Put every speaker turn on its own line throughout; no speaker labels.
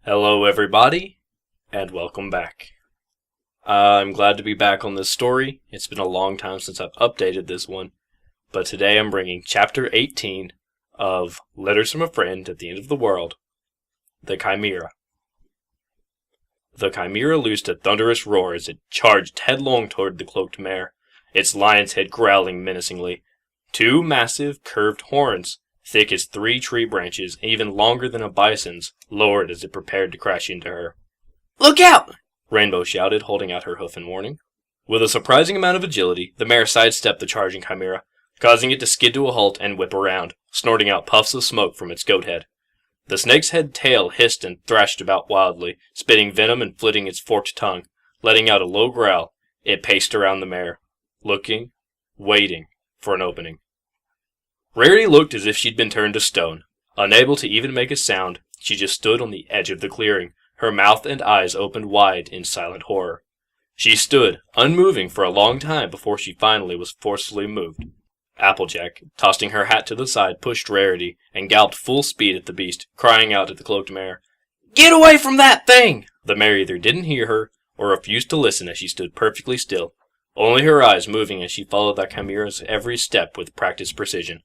Hello everybody, and welcome back. I'm glad to be back on this story. It's been a long time since I've updated this one, but today I'm bringing Chapter 18 of Letters from a Friend at the End of the World, The Chimera. The Chimera loosed a thunderous roar as it charged headlong toward the cloaked mare, its lion's head growling menacingly. Two massive, curved horns, thick as 3 tree branches, even longer than a bison's, lowered as it prepared to crash into her.
"Look out!"
Rainbow shouted, holding out her hoof in warning. With a surprising amount of agility, the mare sidestepped the charging chimera, causing it to skid to a halt and whip around, snorting out puffs of smoke from its goat head. The snake's head tail hissed and thrashed about wildly, spitting venom and flitting its forked tongue. Letting out a low growl, it paced around the mare, looking, waiting for an opening. Rarity looked as if she'd been turned to stone. Unable to even make a sound, she just stood on the edge of the clearing, her mouth and eyes opened wide in silent horror. She stood, unmoving for a long time before she finally was forcefully moved. Applejack, tossing her hat to the side, pushed Rarity and galloped full speed at the beast, crying out at the cloaked mare,
"Get away from that thing!"
The mare either didn't hear her or refused to listen as she stood perfectly still, only her eyes moving as she followed the chimera's every step with practiced precision.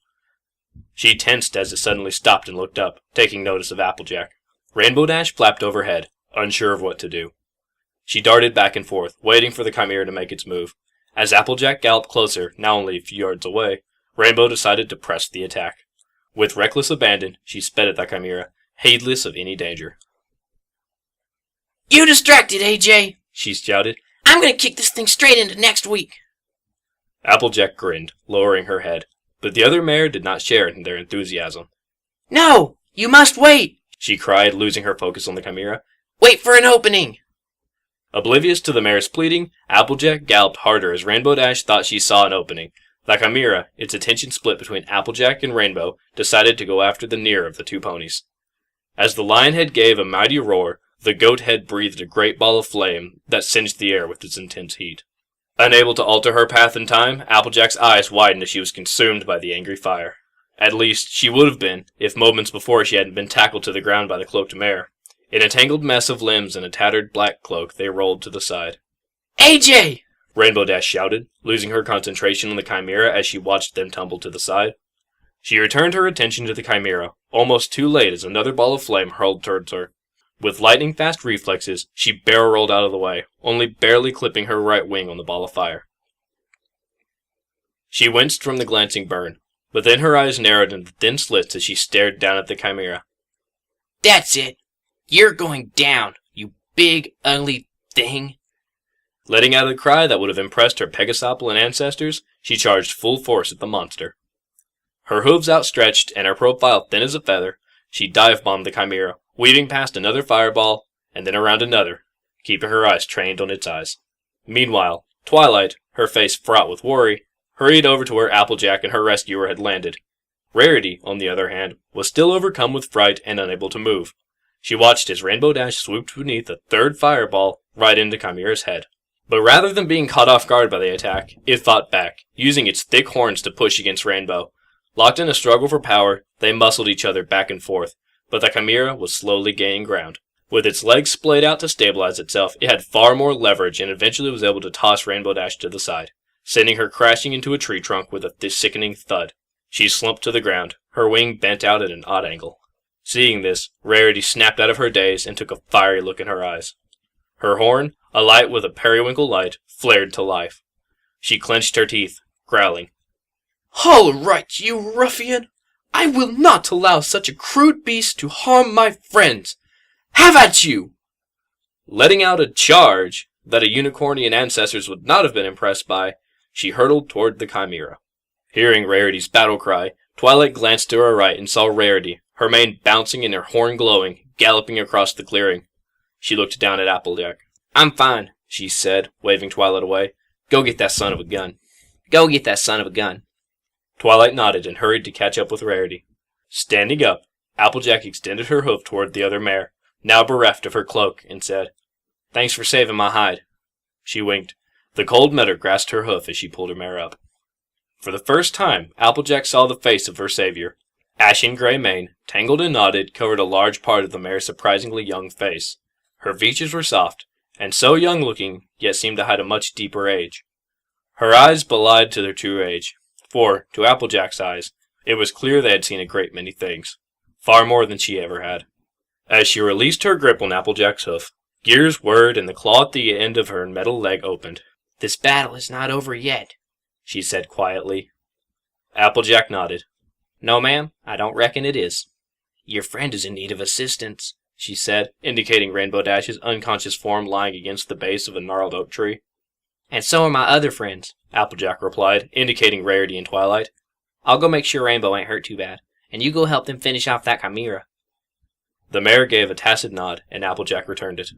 She tensed as it suddenly stopped and looked up, taking notice of Applejack. Rainbow Dash flapped overhead, unsure of what to do. She darted back and forth, waiting for the chimera to make its move. As Applejack galloped closer, now only a few yards away, Rainbow decided to press the attack. With reckless abandon, she sped at the chimera, heedless of any danger.
"You distracted, AJ!"
she shouted.
"I'm gonna kick this thing straight into next week!"
Applejack grinned, lowering her head, but the other mare did not share in their enthusiasm.
"No! You must wait!"
she cried, losing her focus on the chimera.
"Wait for an opening!"
Oblivious to the mare's pleading, Applejack galloped harder as Rainbow Dash thought she saw an opening. The chimera, its attention split between Applejack and Rainbow, decided to go after the nearer of the two ponies. As the lion head gave a mighty roar, the goat head breathed a great ball of flame that singed the air with its intense heat. Unable to alter her path in time, Applejack's eyes widened as she was consumed by the angry fire. At least, she would have been, if moments before she hadn't been tackled to the ground by the cloaked mare. In a tangled mess of limbs and a tattered black cloak, they rolled to the side.
"AJ!"
Rainbow Dash shouted, losing her concentration on the chimera as she watched them tumble to the side. She returned her attention to the chimera, almost too late as another ball of flame hurled towards her. With lightning-fast reflexes, she barrel-rolled out of the way, only barely clipping her right wing on the ball of fire. She winced from the glancing burn, but then her eyes narrowed into thin slits as she stared down at the chimera.
"That's it! You're going down, you big, ugly thing!"
Letting out a cry that would have impressed her Pegasopolan ancestors, she charged full force at the monster. Her hooves outstretched and her profile thin as a feather, she dive-bombed the chimera, weaving past another fireball, and then around another, keeping her eyes trained on its eyes. Meanwhile, Twilight, her face fraught with worry, hurried over to where Applejack and her rescuer had landed. Rarity, on the other hand, was still overcome with fright and unable to move. She watched as Rainbow Dash swooped beneath a third fireball right into Chimera's head. But rather than being caught off guard by the attack, it fought back, using its thick horns to push against Rainbow. Locked in a struggle for power, they muscled each other back and forth, but the chimera was slowly gaining ground. With its legs splayed out to stabilize itself, it had far more leverage and eventually was able to toss Rainbow Dash to the side, sending her crashing into a tree trunk with a sickening thud. She slumped to the ground, her wing bent out at an odd angle. Seeing this, Rarity snapped out of her daze and took a fiery look in her eyes. Her horn, alight with a periwinkle light, flared to life. She clenched her teeth, growling,
"All right, you ruffian! I will not allow such a crude beast to harm my friends! Have at you!"
Letting out a charge that a unicornian ancestors would not have been impressed by, she hurtled toward the chimera. Hearing Rarity's battle cry, Twilight glanced to her right and saw Rarity, her mane bouncing and her horn glowing, galloping across the clearing. She looked down at Applejack.
"I'm fine,"
she said, waving Twilight away. "Go get that son of a gun."
"Go get that son of a gun."
Twilight nodded and hurried to catch up with Rarity. Standing up, Applejack extended her hoof toward the other mare, now bereft of her cloak, and said, "Thanks for saving my hide." She winked. The cold meadow grasped her hoof as she pulled her mare up. For the first time, Applejack saw the face of her savior. Ashen gray mane, tangled and knotted, covered a large part of the mare's surprisingly young face. Her features were soft, and so young-looking, yet seemed to hide a much deeper age. Her eyes belied to their true age, for, to Applejack's eyes, it was clear they had seen a great many things, far more than she ever had. As she released her grip on Applejack's hoof, gears whirred and the claw at the end of her metal leg opened.
"This battle is not over yet,"
she said quietly. Applejack nodded.
"No, ma'am, I don't reckon it is." "Your friend is in need of assistance,"
she said, indicating Rainbow Dash's unconscious form lying against the base of a gnarled oak tree.
"And so are my other friends,"
Applejack replied, indicating Rarity and Twilight.
"I'll go make sure Rainbow ain't hurt too bad, and you go help them finish off that chimera."
The mare gave a tacit nod, and Applejack returned it.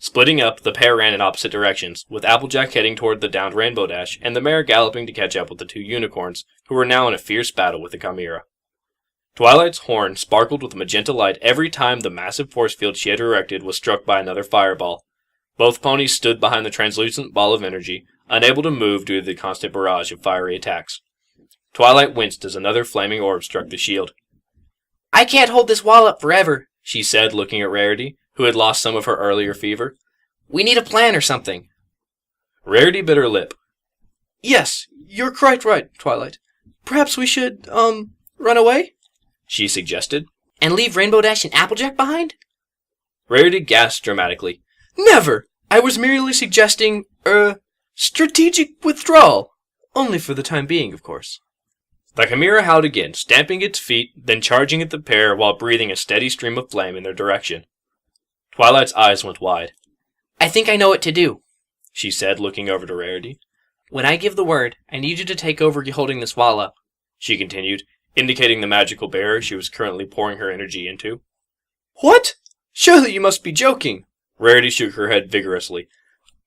Splitting up, the pair ran in opposite directions, with Applejack heading toward the downed Rainbow Dash, and the mare galloping to catch up with the two unicorns, who were now in a fierce battle with the chimera. Twilight's horn sparkled with magenta light every time the massive force field she had erected was struck by another fireball. Both ponies stood behind the translucent ball of energy, unable to move due to the constant barrage of fiery attacks. Twilight winced as another flaming orb struck the shield.
"I can't hold this wall up forever,"
she said, looking at Rarity, who had lost some of her earlier fever.
"We need a plan or something."
Rarity bit her lip.
"Yes, you're quite right, Twilight. Perhaps we should, run away?"
she suggested.
"And leave Rainbow Dash and Applejack behind?"
Rarity gasped dramatically.
"Never! I was merely suggesting, strategic withdrawal. Only for the time being, of course."
The chimera howled again, stamping its feet, then charging at the pair while breathing a steady stream of flame in their direction. Twilight's eyes went wide.
"I think I know what to do,"
she said, looking over to Rarity.
"When I give the word, I need you to take over holding this wall up,"
she continued, indicating the magical barrier she was currently pouring her energy into.
"What? Surely you must be joking."
Rarity shook her head vigorously.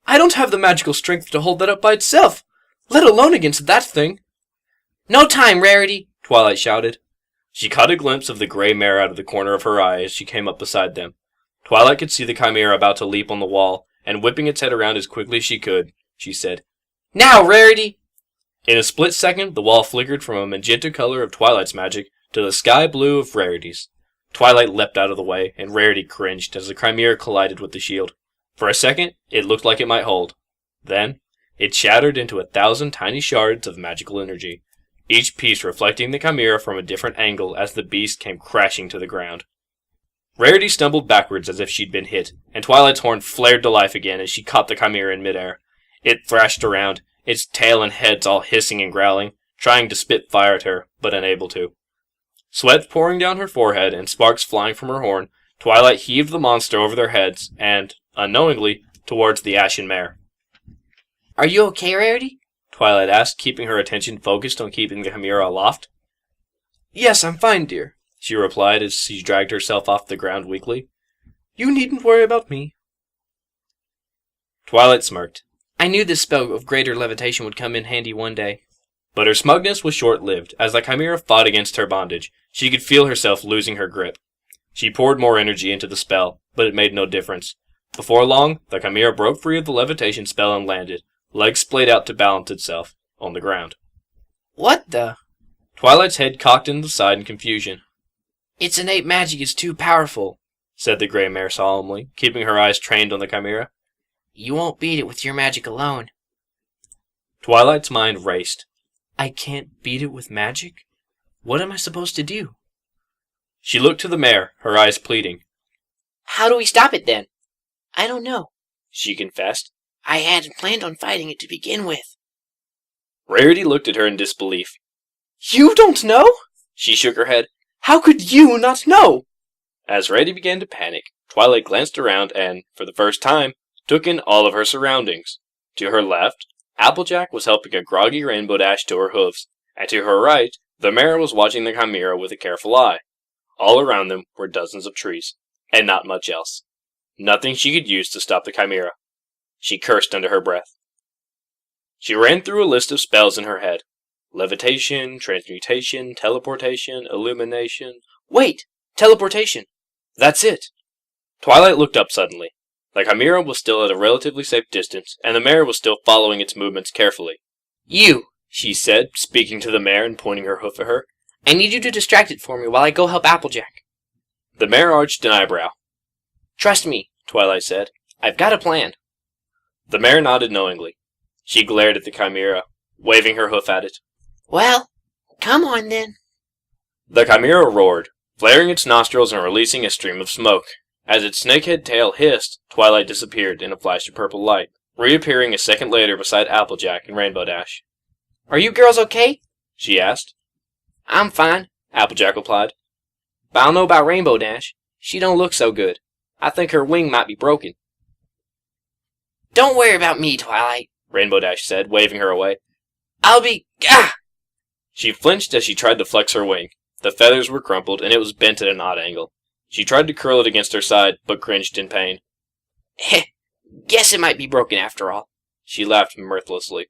"I don't have the magical strength to hold that up by itself, let alone against that thing." "No time, Rarity!"
Twilight shouted. She caught a glimpse of the gray mare out of the corner of her eye as she came up beside them. Twilight could see the chimera about to leap on the wall, and whipping its head around as quickly as she could, she said,
"Now, Rarity!"
In a split second, the wall flickered from a magenta color of Twilight's magic to the sky blue of Rarity's. Twilight leapt out of the way, and Rarity cringed as the chimera collided with the shield. For a second, it looked like it might hold. Then, it shattered into 1,000 tiny shards of magical energy, each piece reflecting the chimera from a different angle as the beast came crashing to the ground. Rarity stumbled backwards as if she'd been hit, and Twilight's horn flared to life again as she caught the chimera in midair. It thrashed around, its tail and heads all hissing and growling, trying to spit fire at her, but unable to. Sweat pouring down her forehead and sparks flying from her horn, Twilight heaved the monster over their heads and, unknowingly, towards the ashen mare.
"Are you okay, Rarity?"
Twilight asked, keeping her attention focused on keeping the chimera aloft.
"Yes, I'm fine, dear,"
she replied as she dragged herself off the ground weakly.
"You needn't worry about me."
Twilight smirked.
"I knew this spell of greater levitation would come in handy one day."
But her smugness was short-lived. As the chimera fought against her bondage, she could feel herself losing her grip. She poured more energy into the spell, but it made no difference. Before long, the chimera broke free of the levitation spell and landed, legs splayed out to balance itself, on the ground.
"What the?"
Twilight's head cocked into the side in confusion.
"Its innate magic is too powerful,"
said the gray mare solemnly, keeping her eyes trained on the chimera.
"You won't beat it with your magic alone."
Twilight's mind raced.
"I can't beat it with magic? What am I supposed to do?"
She looked to the mare, her eyes pleading.
"How do we stop it, then?" "I don't know,"
she confessed.
"I hadn't planned on fighting it to begin with."
Rarity looked at her in disbelief.
"You don't know?"
She shook her head.
"How could you not know?"
As Rarity began to panic, Twilight glanced around and, for the first time, took in all of her surroundings. To her left, Applejack was helping a groggy Rainbow Dash to her hooves, and to her right, the mare was watching the chimera with a careful eye. All around them were dozens of trees, and not much else. Nothing she could use to stop the chimera. She cursed under her breath. She ran through a list of spells in her head. Levitation, transmutation, teleportation, illumination.
Wait! Teleportation!
That's it! Twilight looked up suddenly. The chimera was still at a relatively safe distance, and the mare was still following its movements carefully.
"You!"
she said, speaking to the mare and pointing her hoof at her.
I need you to distract it for me while I go help Applejack.
The mare arched an eyebrow.
Trust me, Twilight said. I've got a plan.
The mare nodded knowingly. She glared at the chimera, waving her hoof at it.
Well, come on then.
The chimera roared, flaring its nostrils and releasing a stream of smoke. As its snakehead tail hissed, Twilight disappeared in a flash of purple light, reappearing a second later beside Applejack and Rainbow Dash.
Are you girls okay?
She asked.
I'm fine,
Applejack replied.
but I don't know about Rainbow Dash. She don't look so good. I think her wing might be broken. Don't worry about me, Twilight,
Rainbow Dash said, waving her away.
I'll be... Ah!
She flinched as she tried to flex her wing. The feathers were crumpled, and it was bent at an odd angle. She tried to curl it against her side, but cringed in pain.
Heh, guess it might be broken after all.
She laughed mirthlessly.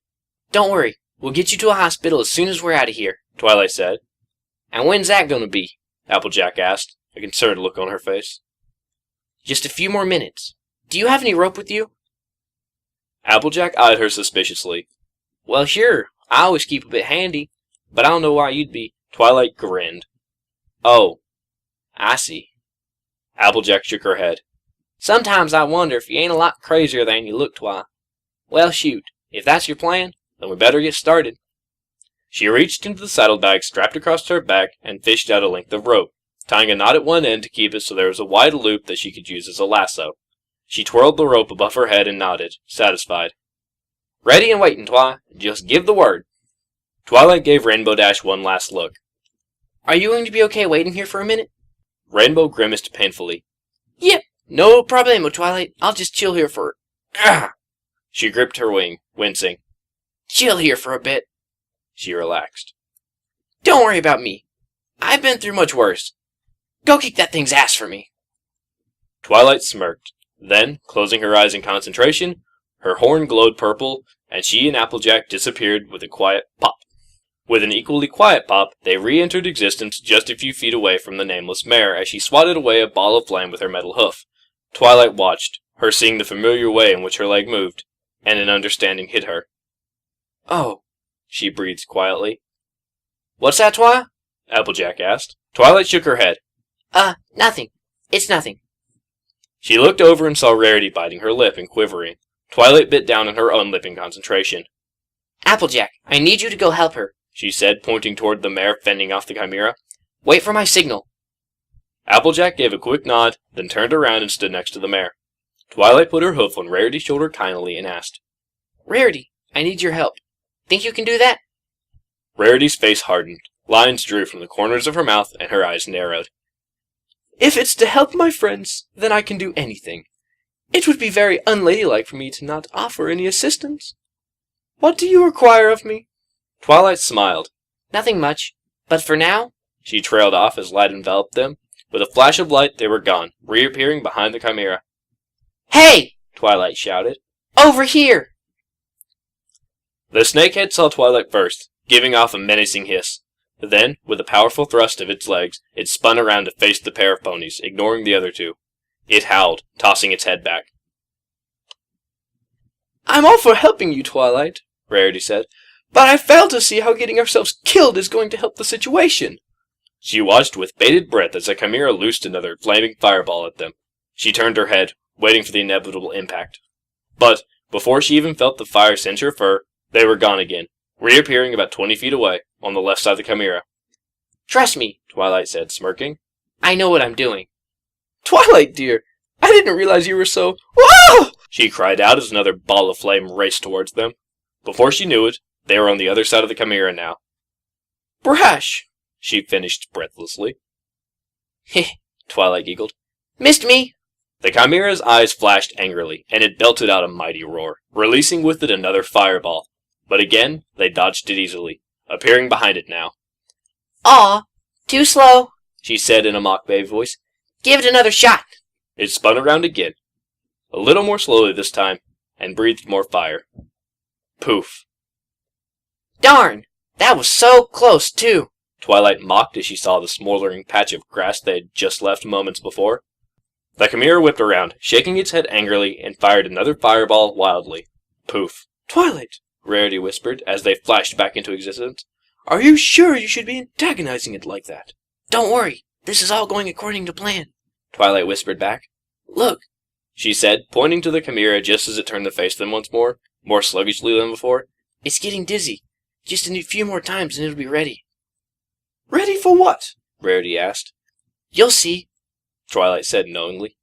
Don't worry, we'll get you to a hospital as soon as we're out of here,
Twilight said.
And when's that gonna be?
Applejack asked, a concerned look on her face.
Just a few more minutes. Do you have any rope with you?
Applejack eyed her suspiciously.
Well, sure, I always keep a bit handy, but I don't know why you'd be.
Twilight grinned.
Oh, I see.
Applejack shook her head.
Sometimes I wonder if you ain't a lot crazier than you look, Twi. Well, shoot, if that's your plan, then we better get started.
She reached into the saddlebag strapped across her back and fished out a length of rope, tying a knot at one end to keep it so there was a wide loop that she could use as a lasso. She twirled the rope above her head and nodded, satisfied.
Ready and waiting, Twi. Just give the word.
Twilight gave Rainbow Dash one last look.
Are you going to be okay waiting here for a minute?
Rainbow grimaced painfully.
Yep, no problemo, Twilight. I'll just chill here for...
She gripped her wing, wincing.
Chill here for a bit.
She relaxed.
Don't worry about me. I've been through much worse. Go kick that thing's ass for me.
Twilight smirked. Then, closing her eyes in concentration, her horn glowed purple, and she and Applejack disappeared with a quiet pop. With an equally quiet pop, they re-entered existence just a few feet away from the nameless mare as she swatted away a ball of flame with her metal hoof. Twilight watched, her seeing the familiar way in which her leg moved, and an understanding hit her.
Oh,
she breathed quietly.
What's that, Twi?
Applejack asked. Twilight shook her head.
Nothing. It's nothing.
She looked over and saw Rarity biting her lip and quivering. Twilight bit down on her own lip in concentration.
Applejack, I need you to go help her,
she said, pointing toward the mare fending off the chimera.
Wait for my signal.
Applejack gave a quick nod, then turned around and stood next to the mare. Twilight put her hoof on Rarity's shoulder kindly and asked,
Rarity, I need your help. Think you can do that?
Rarity's face hardened. Lines drew from the corners of her mouth, and her eyes narrowed.
If it's to help my friends, then I can do anything. It would be very unladylike for me to not offer any assistance. What do you require of me?
Twilight smiled.
Nothing much, but for now...
She trailed off as light enveloped them. With a flash of light, they were gone, reappearing behind the chimera.
Hey!
Twilight shouted.
Over here!
The snakehead saw Twilight first, giving off a menacing hiss. Then, with a powerful thrust of its legs, it spun around to face the pair of ponies, ignoring the other two. It howled, tossing its head back.
I'm all for helping you, Twilight, Rarity said, but I fail to see how getting ourselves killed is going to help the situation.
She watched with bated breath as the chimera loosed another flaming fireball at them. She turned her head, waiting for the inevitable impact. But, before she even felt the fire singe her fur, they were gone again, reappearing about 20 feet away, on the left side of the chimera.
Trust me,
Twilight said, smirking.
I know what I'm doing. Twilight, dear, I didn't realize you were so... Whoa!
She cried out as another ball of flame raced towards them. Before she knew it, they were on the other side of the chimera now.
Brash,
she finished breathlessly.
Heh,
Twilight giggled.
Missed me.
The chimera's eyes flashed angrily, and it belted out a mighty roar, releasing with it another fireball. But again, they dodged it easily, appearing behind it now.
Aw, too slow,
she said in a mock babe voice.
Give it another shot.
It spun around again, a little more slowly this time, and breathed more fire. Poof.
Darn, that was so close, too.
Twilight mocked as she saw the smoldering patch of grass they had just left moments before. The chimera whipped around, shaking its head angrily, and fired another fireball wildly. Poof.
Twilight,
Rarity whispered as they flashed back into existence.
Are you sure you should be antagonizing it like that?
Don't worry, this is all going according to plan,
Twilight whispered back.
Look,
She said, pointing to the chimera just as it turned to face them once more sluggishly than before.
it's getting dizzy. Just a few more times and it'll be ready.
Ready for what?
Rarity asked.
You'll see.
Twilight said knowingly.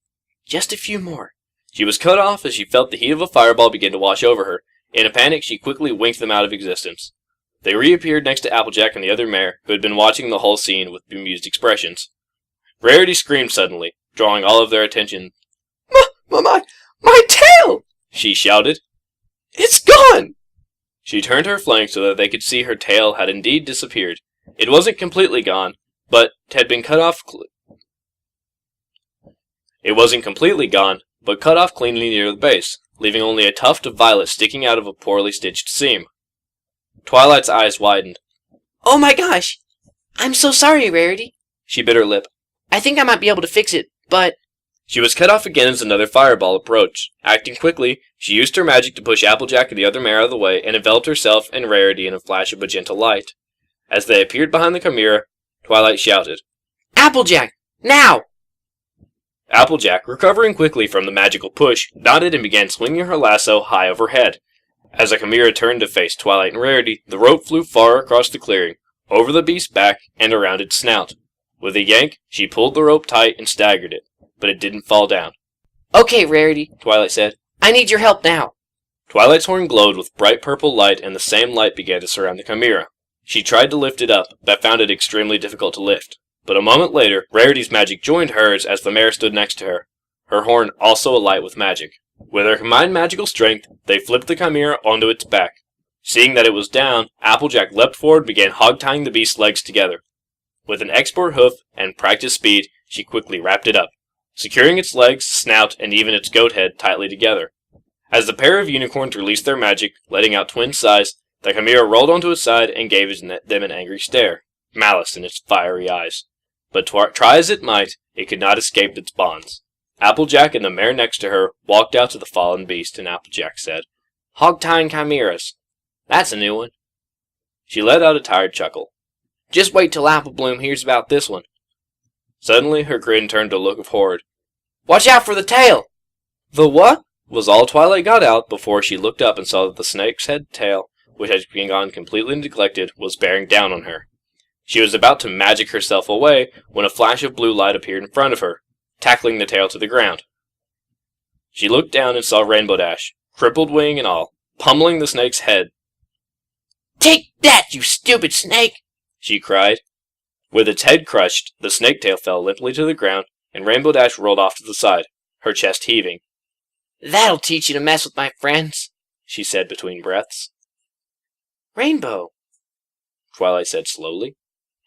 Just a few more.
She was cut off as she felt the heat of a fireball begin to wash over her. In a panic, she quickly winked them out of existence. They reappeared next to Applejack and the other mare, who had been watching the whole scene with bemused expressions. Rarity screamed suddenly, drawing all of their attention.
My tail!
She shouted.
It's gone!
She turned her flank so that they could see her tail had indeed disappeared. It wasn't completely gone, but had been cut off. It wasn't completely gone, but cut off cleanly near the base, leaving only a tuft of violet sticking out of a poorly stitched seam. Twilight's eyes widened.
Oh my gosh! I'm so sorry, Rarity.
She bit her lip.
I think I might be able to fix it, but...
She was cut off again as another fireball approached. Acting quickly, she used her magic to push Applejack and the other mare out of the way and enveloped herself and Rarity in a flash of magenta light. As they appeared behind the chimera, Twilight shouted,
Applejack! Now!
Applejack, recovering quickly from the magical push, nodded and began swinging her lasso high overhead. As the chimera turned to face Twilight and Rarity, the rope flew far across the clearing, over the beast's back and around its snout. With a yank, she pulled the rope tight and staggered it, but it didn't fall down.
Okay, Rarity,
Twilight said.
I need your help now.
Twilight's horn glowed with bright purple light, and the same light began to surround the chimera. She tried to lift it up, but found it extremely difficult to lift. But a moment later, Rarity's magic joined hers as the mare stood next to her, her horn also alight with magic. With their combined magical strength, they flipped the chimera onto its back. Seeing that it was down, Applejack leapt forward and began hog-tying the beast's legs together. With an expert hoof and practiced speed, she quickly wrapped it up, securing its legs, snout, and even its goat head tightly together. As the pair of unicorns released their magic, letting out twin sighs, the chimera rolled onto its side and gave them an angry stare, malice in its fiery eyes. But try as it might, it could not escape its bonds. Applejack and the mare next to her walked out to the fallen beast, and Applejack said, Hog-tying chimeras. That's a new one. She let out a tired chuckle. Just wait till Apple Bloom hears about this one. Suddenly her grin turned to a look of horror. Watch out for the tail! The what? Was all Twilight got out before she looked up and saw that the snake's head tail, which had gone completely neglected, was bearing down on her. She was about to magic herself away when a flash of blue light appeared in front of her, tackling the tail to the ground. She looked down and saw Rainbow Dash, crippled wing and all, pummeling the snake's head.
Take that, you stupid snake!
She cried. With its head crushed, the snake tail fell limply to the ground, and Rainbow Dash rolled off to the side, her chest heaving.
That'll teach you to mess with my friends,
she said between breaths.
Rainbow,
Twilight said slowly.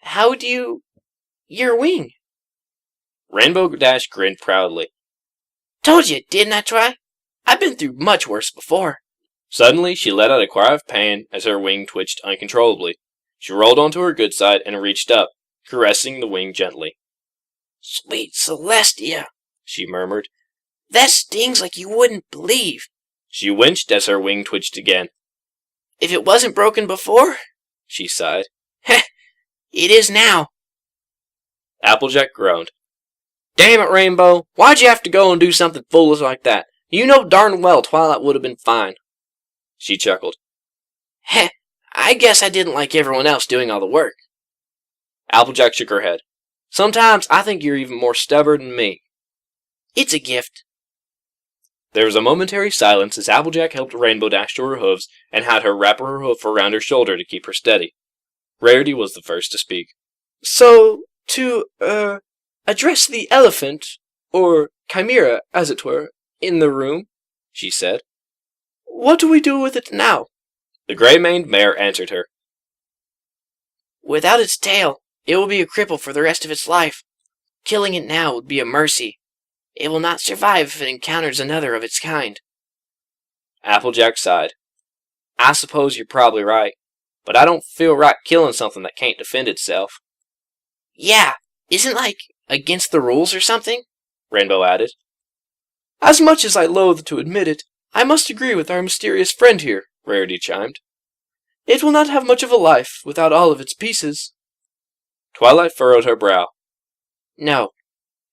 how do you... your wing?
Rainbow Dash grinned proudly.
Told you, didn't I try? I've been through much worse before.
Suddenly, she let out a cry of pain as her wing twitched uncontrollably. She rolled onto her good side and reached up, caressing the wing gently.
Sweet Celestia,
She murmured.
that stings like you wouldn't believe.
She winced as her wing twitched again.
If it wasn't broken before,
She sighed.
heh, it is now.
Applejack groaned. Damn it, Rainbow! Why'd you have to go and do something foolish like that? You know darn well Twilight would have been fine. She chuckled.
Heh, I guess I didn't like everyone else doing all the work.
Applejack shook her head. Sometimes I think you're even more stubborn than me.
It's a gift.
There was a momentary silence as Applejack helped Rainbow Dash to her hooves and had her wrap her hoof around her shoulder to keep her steady. Rarity was the first to speak.
So, to, address the elephant, or chimera, as it were, in the room,
She said.
what do we do with it now?
The gray-maned mare answered her.
Without its tail, it will be a cripple for the rest of its life. Killing it now would be a mercy. It will not survive if it encounters another of its kind.
Applejack sighed. I suppose you're probably right, but I don't feel right killing something that can't defend itself.
Yeah, isn't like against the rules or something?
Rainbow added.
As much as I loathe to admit it, I must agree with our mysterious friend here,
Rarity chimed.
It will not have much of a life without all of its pieces.
Twilight furrowed her brow.
No.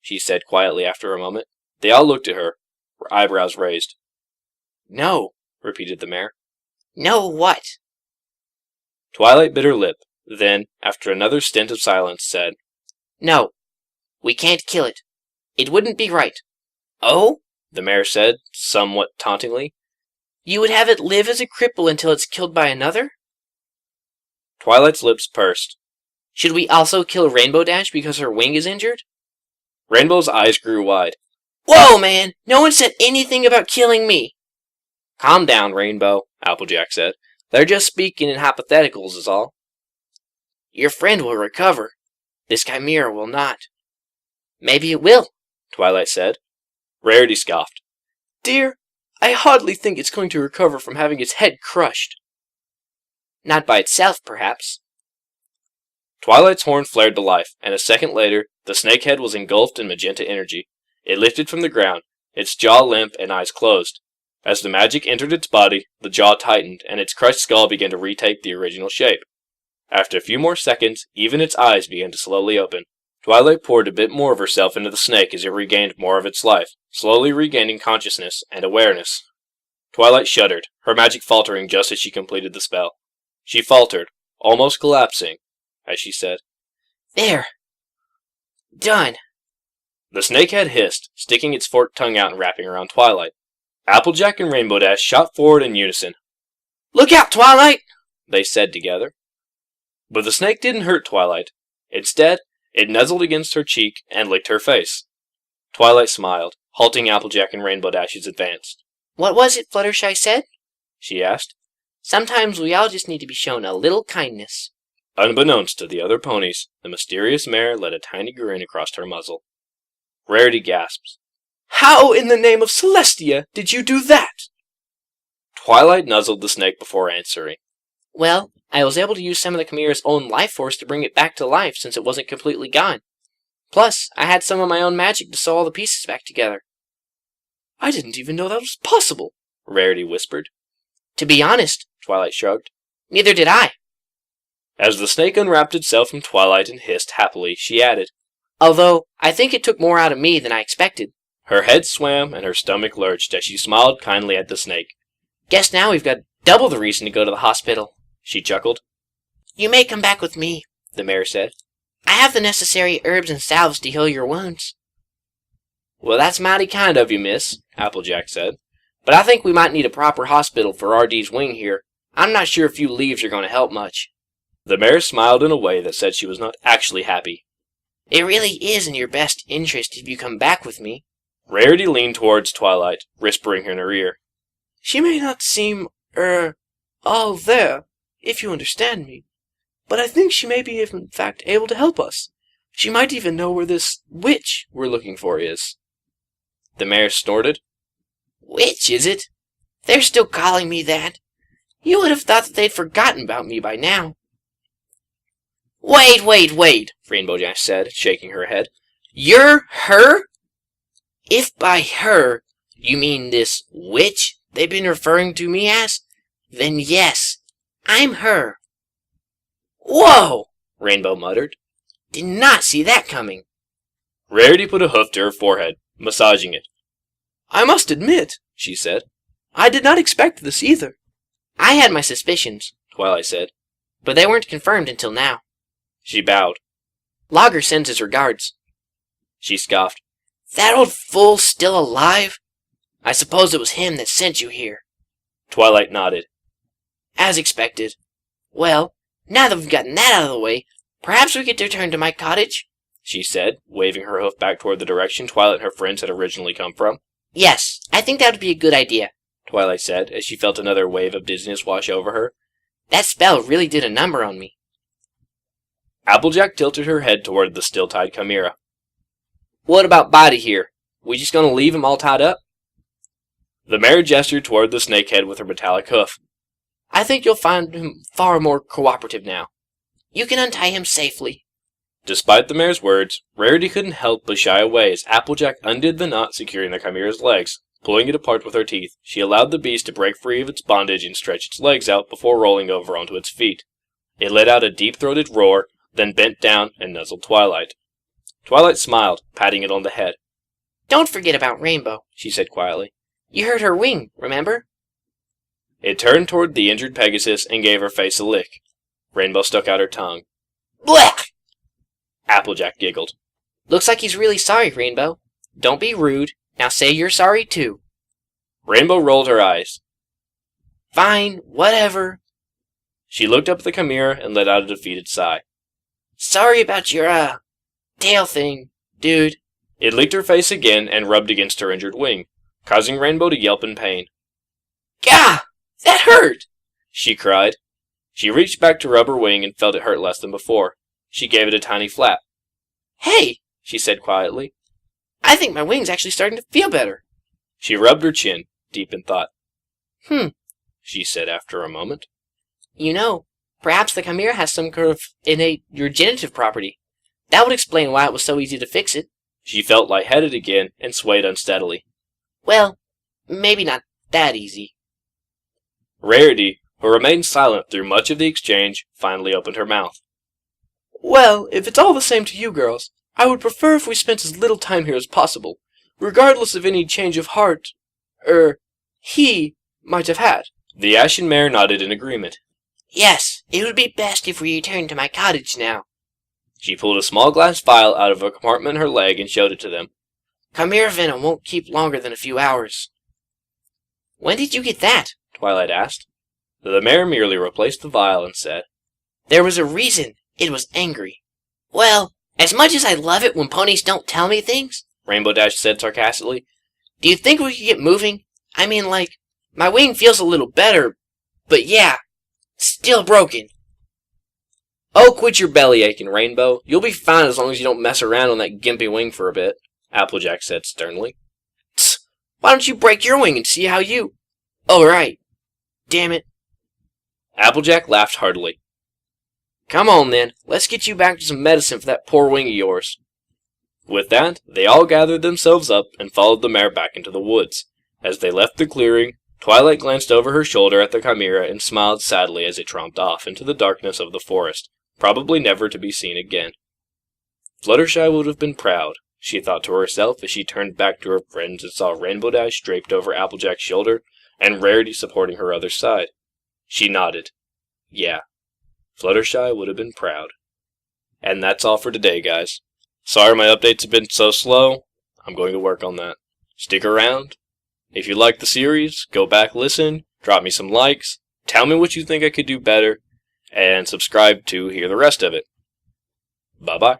She said quietly after a moment. They all looked at her, her eyebrows raised.
No,
repeated the mayor.
No what?
Twilight bit her lip, then, after another stint of silence, said,
No. We can't kill it. It wouldn't be right.
Oh?
The mayor said, somewhat tauntingly.
You would have it live as a cripple until it's killed by another?
Twilight's lips pursed.
Should we also kill Rainbow Dash because her wing is injured?
Rainbow's eyes grew wide.
Whoa, man! No one said anything about killing me!
Calm down, Rainbow, Applejack said. They're just speaking in hypotheticals is all.
Your friend will recover. This chimera will not. Maybe it will,
Twilight said. Rarity scoffed.
Dear, I hardly think it's going to recover from having its head crushed.
Not by itself, perhaps.
Twilight's horn flared to life, and a second later, the snakehead was engulfed in magenta energy. It lifted from the ground, its jaw limp and eyes closed. As the magic entered its body, the jaw tightened, and its crushed skull began to retake the original shape. After a few more seconds, even its eyes began to slowly open. Twilight poured a bit more of herself into the snake as it regained more of its life, slowly regaining consciousness and awareness. Twilight shuddered, her magic faltering just as she completed the spell. She faltered, almost collapsing, as she said,
There. Done.
The snakehead hissed, sticking its forked tongue out and wrapping around Twilight. Applejack and Rainbow Dash shot forward in unison.
Look out, Twilight!
They said together. But the snake didn't hurt Twilight. Instead, it nuzzled against her cheek and licked her face. Twilight smiled, halting Applejack and Rainbow Dash's advance.
What was it Fluttershy said?
She asked.
Sometimes we all just need to be shown a little kindness.
Unbeknownst to the other ponies, the mysterious mare let a tiny grin across her muzzle. Rarity gasped.
How in the name of Celestia did you do that?
Twilight nuzzled the snake before answering.
Well, I was able to use some of the chimera's own life force to bring it back to life since it wasn't completely gone. Plus, I had some of my own magic to sew all the pieces back together.
I didn't even know that was possible,
Rarity whispered.
To be honest,
Twilight shrugged.
Neither did I.
As the snake unwrapped itself from Twilight and hissed happily, she added,
Although, I think it took more out of me than I expected.
Her head swam and her stomach lurched as she smiled kindly at the snake.
Guess now we've got double the reason to go to the hospital,
she chuckled.
You may come back with me,
the mayor said.
I have the necessary herbs and salves to heal your wounds.
Well, that's mighty kind of you, miss, Applejack said. But I think we might need a proper hospital for R.D.'s wing here. I'm not sure a few leaves are going to help much. The mayor smiled in a way that said she was not actually happy.
It really is in your best interest if you come back with me.
Rarity leaned towards Twilight, whispering in her ear.
She may not seem, all there, if you understand me. But I think she may be in fact able to help us. She might even know where this witch we're looking for is.
The mayor snorted.
Witch, is it? They're still calling me that. You would have thought that they'd forgotten about me by now. Wait, Rainbow Dash said, shaking her head. You're her? If by her you mean this witch they've been referring to me as, then yes, I'm her. Whoa! Rainbow muttered. Did not see that coming.
Rarity put a hoof to her forehead, massaging it.
I must admit, she said, I did not expect this either.
I had my suspicions,
Twilight said,
but they weren't confirmed until now.
She bowed.
Logger sends his regards.
She scoffed.
That old fool's still alive? I suppose it was him that sent you here.
Twilight nodded.
As expected. Well, now that we've gotten that out of the way, perhaps we could return to my cottage?
She said, waving her hoof back toward the direction Twilight and her friends had originally come from.
Yes, I think that would be a good idea,
Twilight said, as she felt another wave of dizziness wash over her.
That spell really did a number on me.
Applejack tilted her head toward the still-tied chimera. What about Body here? We just gonna leave him all tied up? The mare gestured toward the snakehead with her metallic hoof. I think you'll find him far more cooperative now.
You can untie him safely.
Despite the mare's words, Rarity couldn't help but shy away as Applejack undid the knot securing the chimera's legs, Pulling it apart with her teeth, she allowed the beast to break free of its bondage and stretch its legs out before rolling over onto its feet. It let out a deep-throated roar, then bent down and nuzzled Twilight. Twilight smiled, patting it on the head.
Don't forget about Rainbow, she said quietly. You hurt her wing, remember?
It turned toward the injured Pegasus and gave her face a lick. Rainbow stuck out her tongue.
Blech!
Applejack giggled.
Looks like he's really sorry, Rainbow. Don't be rude. Now say you're sorry too.
Rainbow rolled her eyes.
Fine, whatever.
She looked up at the Chimera and let out a defeated sigh.
Sorry about your, tail thing, dude.
It licked her face again and rubbed against her injured wing, causing Rainbow to yelp in pain.
Gah! That hurt!
She cried. She reached back to rub her wing and felt it hurt less than before. She gave it a tiny flap.
Hey,
she said quietly.
I think my wing's actually starting to feel better.
She rubbed her chin, deep in thought.
She
said after a moment.
You know, perhaps the Chimera has some kind of innate regenerative property. That would explain why it was so easy to fix it.
She felt lightheaded again and swayed unsteadily.
Well, maybe not that easy.
Rarity, who remained silent through much of the exchange, finally opened her mouth.
Well, if it's all the same to you girls, I would prefer if we spent as little time here as possible, regardless of any change of heart, he might have had.
The Ashen Mare nodded in agreement.
Yes, it would be best if we returned to my cottage now.
She pulled a small glass vial out of a compartment in her leg and showed it to them.
Chimera venom won't keep longer than a few hours. When did you get that?
Twilight asked. The mare merely replaced the vial and said,
There was a reason. It was angry. Well, as much as I love it when ponies don't tell me things,
Rainbow Dash said sarcastically,
do you think we could get moving? I mean, like, my wing feels a little better, but yeah, still broken.
Oh, quit your belly aching, Rainbow. You'll be fine as long as you don't mess around on that gimpy wing for a bit, Applejack said sternly.
Tsk, why don't you break your wing and see how you... Oh, right. Damn it.
Applejack laughed heartily. Come on, then. Let's get you back to some medicine for that poor wing of yours. With that, they all gathered themselves up and followed the mare back into the woods. As they left the clearing, Twilight glanced over her shoulder at the Chimera and smiled sadly as it tromped off into the darkness of the forest, probably never to be seen again. Fluttershy would have been proud, she thought to herself as she turned back to her friends and saw Rainbow Dash draped over Applejack's shoulder and Rarity supporting her other side. She nodded. Yeah, Fluttershy would have been proud. And that's all for today, guys. Sorry my updates have been so slow. I'm going to work on that. Stick around. If you like the series, go back, listen, drop me some likes, tell me what you think I could do better, and subscribe to hear the rest of it. Bye-bye.